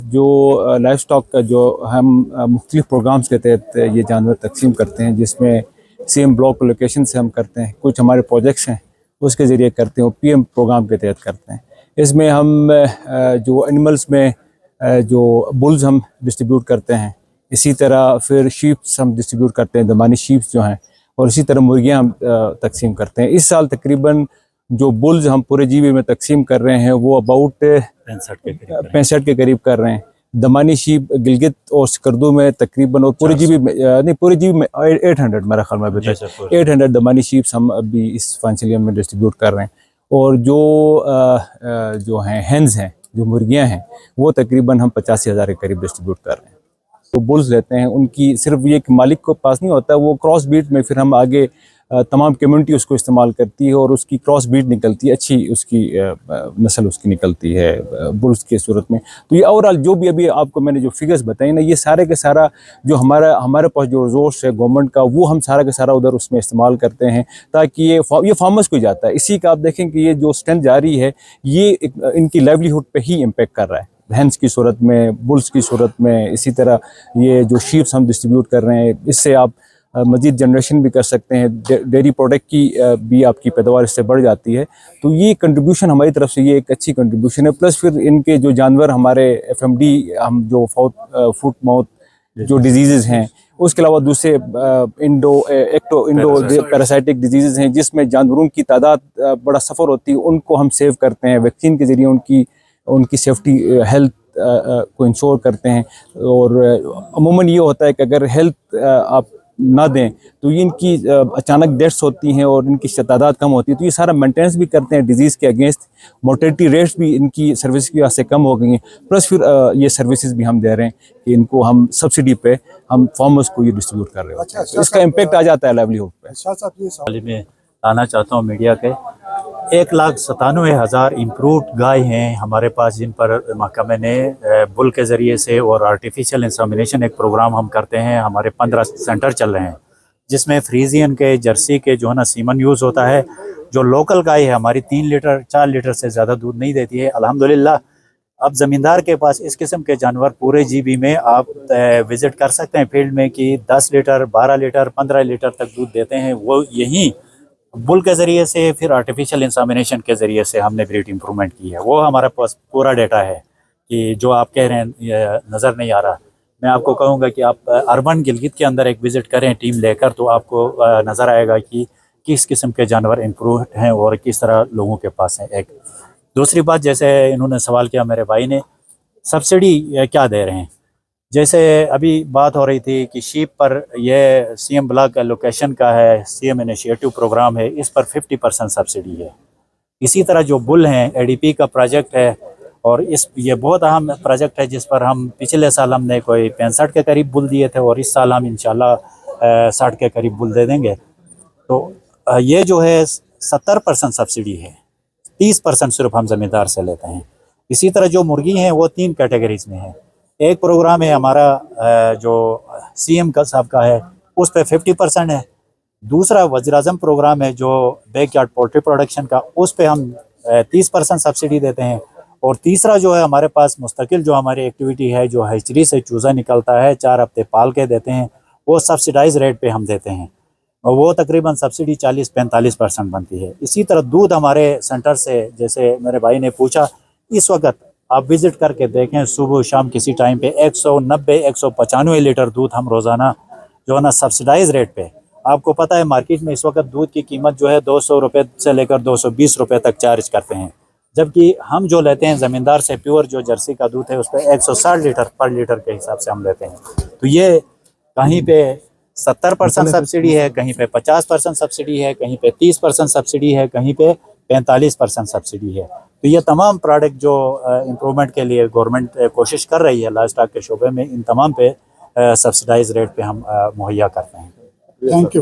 जो life stock का जो हम मुख्तलिफ प्रोग्राम्स के तहत ये जानवर तकसीम करते हैं, जिसमें सेम ब्लॉक लोकेशन से हम करते हैं, कुछ हमारे प्रोजेक्ट्स हैं उसके ज़रिए करते हैं, पीएम प्रोग्राम के तहत करते हैं। इसमें हम जो एनिमल्स में जो बुल्स हम डिस्ट्रीब्यूट करते हैं, इसी तरह फिर शीप्स हम डिस्ट्रीब्यूट करते हैं, दमानी शीप्स जो हैं, और इसी तरह मुर्गियाँ हम तकसीम करते हैं। इस साल तकरीबन जो बुल्स हम पूरे जीबी में तकसीम कर रहे हैं वो अबाउट 65 के करीब कर रहे हैं। दमानी शीप गिलगित और स्कर्दू में तकरीबन, और पूरे जीबी में नहीं, पूरे जीबी में 800 मेरा ख्याल में अभी तक 800 दमानी शीप्स हम अभी इस फाइनेंशियल ईयर में डिस्ट्रीब्यूट कर रहे हैं। और जो हैं हेंस हैं, जो मुर्गियां हैं, वो तकरीबन हम 85,000 के करीब डिस्ट्रीब्यूट कर रहे हैं। तो बुल्स लेते हैं, उनकी सिर्फ ये कि मालिक को पास नहीं होता, वो क्रॉस बीट में फिर हम आगे तमाम कम्युनिटी उसको इस्तेमाल करती है और उसकी क्रॉस बीट निकलती है, अच्छी उसकी नस्ल उसकी निकलती है बुल्स की सूरत में। तो ये ओवरऑल जो भी अभी आपको मैंने जो फिगर्स बताई ना, ये सारे के सारा जो हमारे पास जो रिसोर्स है गवर्नमेंट का, वो हम सारा का सारा उधर उसमें इस्तेमाल करते हैं, ताकि ये फार्मर्स को जाता है। इसी का आप देखें कि ये जो स्ट्रेंथ जारी है, ये इनकी लाइवलीहुड पे ही इम्पेक्ट कर रहा है, हैंस की सूरत में, बुल्स की सूरत में। इसी तरह ये जो शीप्स हम डिस्ट्रीब्यूट कर रहे हैं, इससे आप मज़ीद जनरेशन भी कर सकते हैं, डेयरी प्रोडक्ट की भी आपकी पैदावार इससे बढ़ जाती है। तो ये कंट्रीब्यूशन हमारी तरफ से ये एक अच्छी कंट्रीब्यूशन है। प्लस फिर इनके जो जानवर हमारे FMD, हम जो फुट माउथ जो डिजीज़ हैं, उसके अलावा दूसरे इंडो पैरासाइटिक डिजीज़ हैं, जिसमें जानवरों की तादाद बड़ा सफ़र होती है, उनको हम सेव करते हैं वैक्सीन के ज़रिए, उनकी सेफ्टी हेल्थ को इंश्योर करते हैं। और अमूमन ये होता है कि अगर हेल्थ आप ना दें तो ये इनकी अचानक डेथ्स होती हैं और इनकी तादाद कम होती है। तो ये सारा मेंटेनेंस भी करते हैं डिजीज़ के अगेंस्ट। मोर्टेलिटी रेट्स भी इनकी सर्विस की वजह से कम हो गई हैं। प्लस फिर ये सर्विसेज भी हम दे रहे हैं कि इनको हम सब्सिडी पे हम फार्मर्स को ये डिस्ट्रीब्यूट कर रहे हैं। तो इसका इम्पेक्ट आ जाता है लाइवलीहुड पे। मैं लाना चाहता हूँ मीडिया के 1,97,000 इम्प्रूव्ड गाय हैं हमारे पास, जिन पर महकमे ने बुल के ज़रिए से और आर्टिफिशियल इंसेमिनेशन एक प्रोग्राम हम करते हैं। हमारे 15 सेंटर चल रहे हैं, जिसमें फ्रीजियन के, जर्सी के जो है ना सीमन यूज़ होता है। जो लोकल गाय है हमारी 3 लीटर 4 लीटर से ज़्यादा दूध नहीं देती है अल्हम्दुलिल्लाह। अब ज़मींदार के पास इस किस्म के जानवर पूरे जीबी में आप विज़िट कर सकते हैं फील्ड में, कि 10 लीटर 12 लीटर 15 लीटर तक दूध देते हैं। वो यही बुल के ज़रिए से, फिर आर्टिफिशियल इंसेमिनेशन के ज़रिए से हमने ब्रीड इम्प्रूवमेंट की है। वो हमारे पास पूरा डेटा है कि जो आप कह रहे हैं नज़र नहीं आ रहा। मैं आपको कहूँगा कि आप अर्बन गिलगित के अंदर एक विज़िट करें टीम लेकर, तो आपको नज़र आएगा कि किस किस्म के जानवर इम्प्रूव हैं और किस तरह लोगों के पास हैं। एक दूसरी बात, जैसे इन्होंने सवाल किया मेरे भाई ने, सब्सिडी क्या दे रहे हैं। जैसे अभी बात हो रही थी कि शीप पर यह CM ब्लॉक लोकेशन का है, CM इनिशिएटिव प्रोग्राम है, इस पर 50% सब्सिडी है। इसी तरह जो बुल हैं, ADP का प्रोजेक्ट है, और ये बहुत अहम प्रोजेक्ट है, जिस पर हम पिछले साल हमने कोई 65 के करीब बुल दिए थे, और इस साल हम इंशाल्लाह 60 के करीब बुल दे देंगे। तो ये जो है 70% सब्सिडी है, 30% सिर्फ हम ज़मींदार से लेते हैं। इसी तरह जो मुर्गी हैं वो 3 कैटेगरीज में है। एक प्रोग्राम है हमारा जो CM का साहब का है, उस पे 50% है। दूसरा वज़ीर-ए-आज़म प्रोग्राम है जो बैकयार्ड पोल्ट्री प्रोडक्शन का, उस पे हम 30% सब्सिडी देते हैं। और तीसरा जो है हमारे पास मुस्तकिल जो हमारी एक्टिविटी है, जो हैचरी से चूज़ा निकलता है, 4 हफ्ते पाल के देते हैं, वो सब्सिडाइज रेट पे हम देते हैं, और वो तकरीबन सब्सिडी 40-45% बनती है। इसी तरह दूध हमारे सेंटर से, जैसे मेरे भाई ने पूछा, इस वक्त आप विज़िट करके देखें, सुबह शाम किसी टाइम पे 190-195 लीटर दूध हम रोज़ाना जो है ना सब्सिडाइज रेट पे। आपको पता है मार्केट में इस वक्त दूध की कीमत जो है 200 रुपये से लेकर 220 रुपये तक चार्ज करते हैं, जबकि हम जो लेते हैं ज़मींदार से प्योर जो जर्सी का दूध है, उस पर 160 लीटर पर लीटर के हिसाब से हम लेते हैं। तो ये कहीं पे 70% सब्सिडी है, कहीं पे 50% सब्सिडी है, कहीं पे 30% सब्सिडी है, कहीं पे 45% सब्सिडी है। तो ये तमाम प्रोडक्ट जो इम्प्रूवमेंट के लिए गवर्नमेंट कोशिश कर रही है लाइव स्टॉक के शोबे में, इन तमाम पे सब्सिडाइज रेट पे हम मुहैया करते हैं। Thank you.